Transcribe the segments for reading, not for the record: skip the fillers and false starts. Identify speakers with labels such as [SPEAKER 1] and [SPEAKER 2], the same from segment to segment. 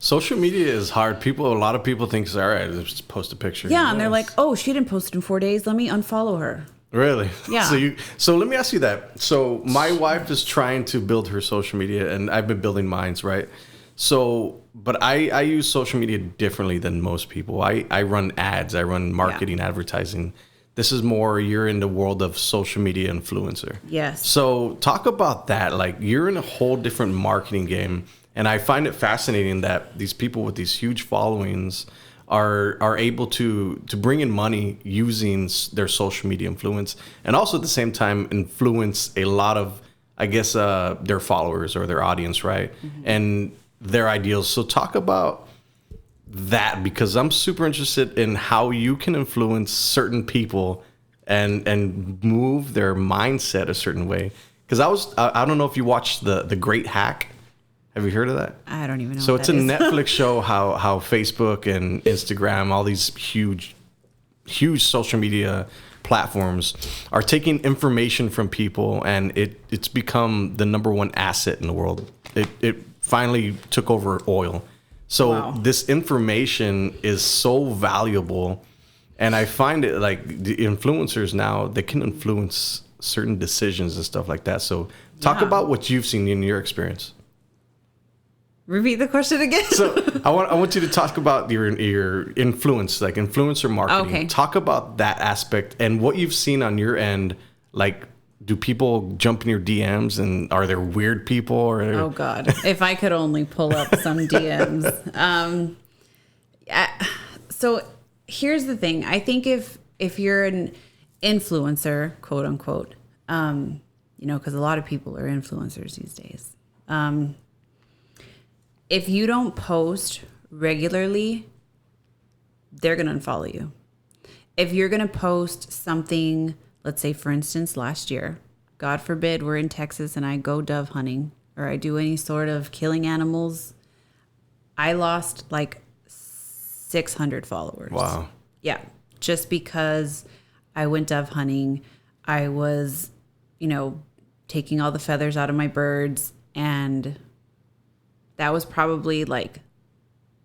[SPEAKER 1] Social media is hard. A lot of people think, all right, just post a picture.
[SPEAKER 2] Yeah, and they're like, oh, she didn't post in 4 days. Let me unfollow her.
[SPEAKER 1] Really?
[SPEAKER 2] Yeah.
[SPEAKER 1] So let me ask you that. So my wife is trying to build her social media, and I've been building mine, right? So, but I use social media differently than most people. I run ads. I run marketing, advertising. This is more, you're in the world of social media influencer.
[SPEAKER 2] Yes.
[SPEAKER 1] So talk about that. Like, you're in a whole different marketing game. And I find it fascinating that these people with these huge followings are able to bring in money using their social media influence, and also at the same time influence a lot of, I guess, their followers or their audience, right? Mm-hmm. And their ideals. So talk about that, because I'm super interested in how you can influence certain people and move their mindset a certain way. Because I don't know if you watched the Great Hack. Have you heard of that?
[SPEAKER 2] I don't even know.
[SPEAKER 1] So it's a Netflix show how Facebook and Instagram, all these huge social media platforms are taking information from people, and it's become the number one asset in the world. It finally took over oil. So This information is so valuable, and I find it like the influencers now, they can influence certain decisions and stuff like that. So talk about what you've seen in your experience.
[SPEAKER 2] Repeat the question again.
[SPEAKER 1] So I want you to talk about your influence, like influencer marketing.
[SPEAKER 2] Okay.
[SPEAKER 1] Talk about that aspect and what you've seen on your end. Like, do people jump in your DMs, and are there weird people? Or
[SPEAKER 2] oh God, if I could only pull up some DMs. So here's the thing. I think if you're an influencer, quote unquote, because a lot of people are influencers these days. If you don't post regularly, they're going to unfollow you. If you're going to post something, let's say, for instance, last year, God forbid, we're in Texas and I go dove hunting or I do any sort of killing animals, I lost like 600 followers.
[SPEAKER 1] Wow.
[SPEAKER 2] Yeah. Just because I went dove hunting, I was, taking all the feathers out of my birds, and that was probably like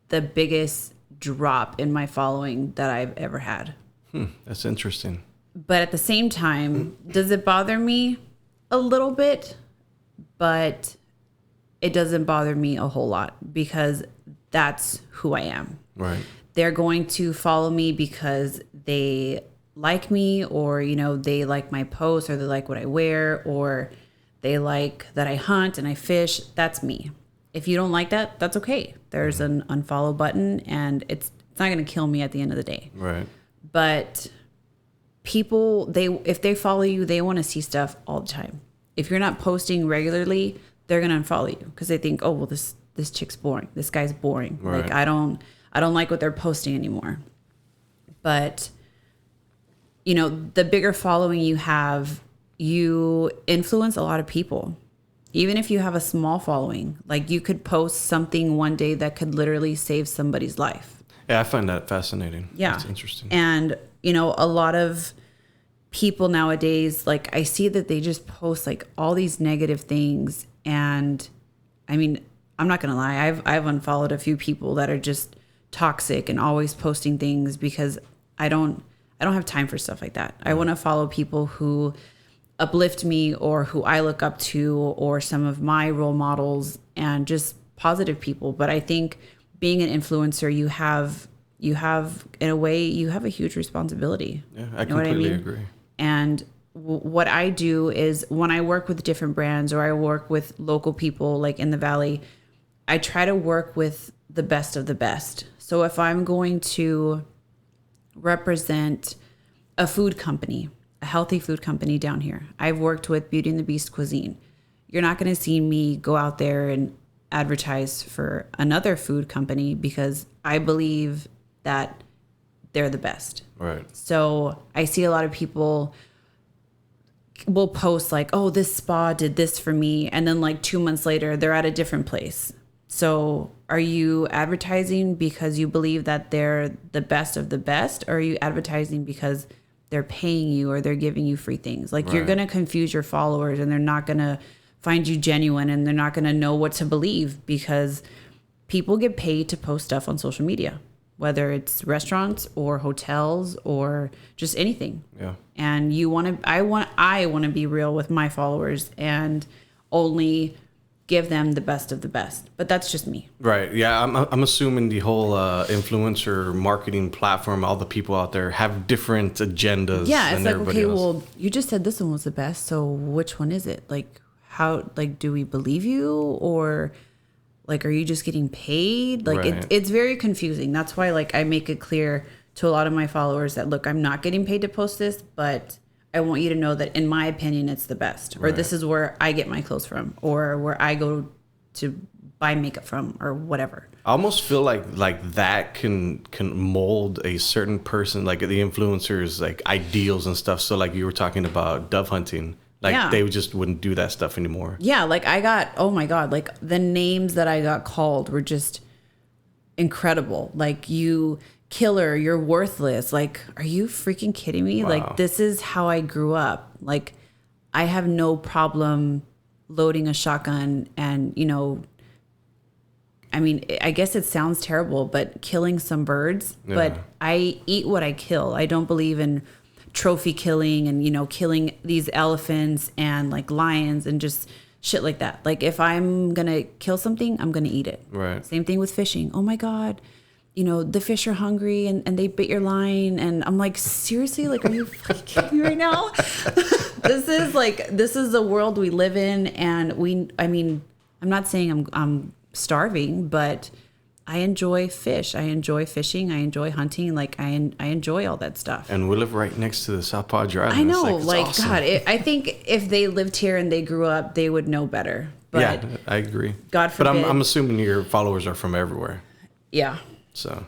[SPEAKER 2] the biggest drop in my following that I've ever had.
[SPEAKER 1] That's interesting.
[SPEAKER 2] But at the same time, does it bother me? A little bit, but it doesn't bother me a whole lot because that's who I am.
[SPEAKER 1] Right.
[SPEAKER 2] They're going to follow me because they like me, or, they like my posts, or they like what I wear, or they like that I hunt and I fish. That's me. If you don't like that, that's okay. There's an unfollow button, and it's not going to kill me at the end of the day.
[SPEAKER 1] Right.
[SPEAKER 2] But people, if they follow you, they want to see stuff all the time. If you're not posting regularly, they're going to unfollow you because they think, oh, well, this chick's boring. This guy's boring.
[SPEAKER 1] Right.
[SPEAKER 2] Like, I don't like what they're posting anymore. But, the bigger following you have, you influence a lot of people. Even if you have a small following, like you could post something one day that could literally save somebody's life.
[SPEAKER 1] Yeah, I find that fascinating.
[SPEAKER 2] Yeah.
[SPEAKER 1] That's interesting.
[SPEAKER 2] And, a lot of people nowadays, like I see that they just post like all these negative things. And I mean, I'm not going to lie. I've unfollowed a few people that are just toxic and always posting things because I don't have time for stuff like that. I want to follow people who uplift me or who I look up to, or some of my role models, and just positive people. But I think being an influencer, you have in a way, you have a huge responsibility.
[SPEAKER 1] Yeah, I completely agree.
[SPEAKER 2] And what I do is when I work with different brands or I work with local people like in the Valley, I try to work with the best of the best. So if I'm going to represent a food company, a healthy food company down here, I've worked with Beauty and the Beast Cuisine. You're not going to see me go out there and advertise for another food company because I believe that they're the best.
[SPEAKER 1] Right.
[SPEAKER 2] So I see a lot of people will post like, oh, this spa did this for me. And then like 2 months later, they're at a different place. So are you advertising because you believe that they're the best of the best? Or are you advertising because they're paying you or they're giving you free things? Like You're going to confuse your followers, and they're not going to find you genuine, and they're not going to know what to believe because people get paid to post stuff on social media, whether it's restaurants or hotels or just anything.
[SPEAKER 1] Yeah.
[SPEAKER 2] And I want to be real with my followers and only give them the best of the best. But that's just me.
[SPEAKER 1] Right. Yeah. I'm assuming the whole influencer marketing platform, all the people out there have different agendas.
[SPEAKER 2] Yeah. It's
[SPEAKER 1] than
[SPEAKER 2] like,
[SPEAKER 1] everybody
[SPEAKER 2] okay,
[SPEAKER 1] else.
[SPEAKER 2] well, you just said this one was the best. So which one is it? Like, how, like, do we believe you, or like, are you just getting paid? Like,
[SPEAKER 1] Right.
[SPEAKER 2] it's very confusing. That's why, like, I make it clear to a lot of my followers that, look, I'm not getting paid to post this, but I want you to know that in my opinion, it's the best, or
[SPEAKER 1] Right.
[SPEAKER 2] this is where I get my clothes from, or where I go to buy makeup from, or whatever.
[SPEAKER 1] I almost feel like that can mold a certain person, like the influencers, like ideals and stuff. So like you were talking about dove hunting, like
[SPEAKER 2] Yeah.
[SPEAKER 1] they just wouldn't do that stuff anymore.
[SPEAKER 2] Yeah, like oh my God, like the names that I got called were just incredible. Like, you killer, you're worthless. Like, are you freaking kidding me?
[SPEAKER 1] Wow.
[SPEAKER 2] Like, this is how I grew up. Like, I have no problem loading a shotgun and, I mean, I guess it sounds terrible, but killing some birds.
[SPEAKER 1] Yeah.
[SPEAKER 2] But I eat what I kill. I don't believe in trophy killing and, killing these elephants and like lions and just shit like that. Like, if I'm going to kill something, I'm going to eat it.
[SPEAKER 1] Right.
[SPEAKER 2] Same thing with fishing. Oh my God, the fish are hungry and they bit your line. And I'm like, seriously? Like, are you fucking kidding me right now? This is the world we live in. And I'm not saying I'm starving, but I enjoy fish. I enjoy fishing. I enjoy hunting. Like, I enjoy all that stuff.
[SPEAKER 1] And we live right next to the South Padre Island.
[SPEAKER 2] I know,
[SPEAKER 1] It's
[SPEAKER 2] like,
[SPEAKER 1] awesome.
[SPEAKER 2] God, I think if they lived here and they grew up, they would know better. But
[SPEAKER 1] Yeah, I agree.
[SPEAKER 2] God forbid.
[SPEAKER 1] But I'm assuming your followers are from everywhere.
[SPEAKER 2] Yeah.
[SPEAKER 1] So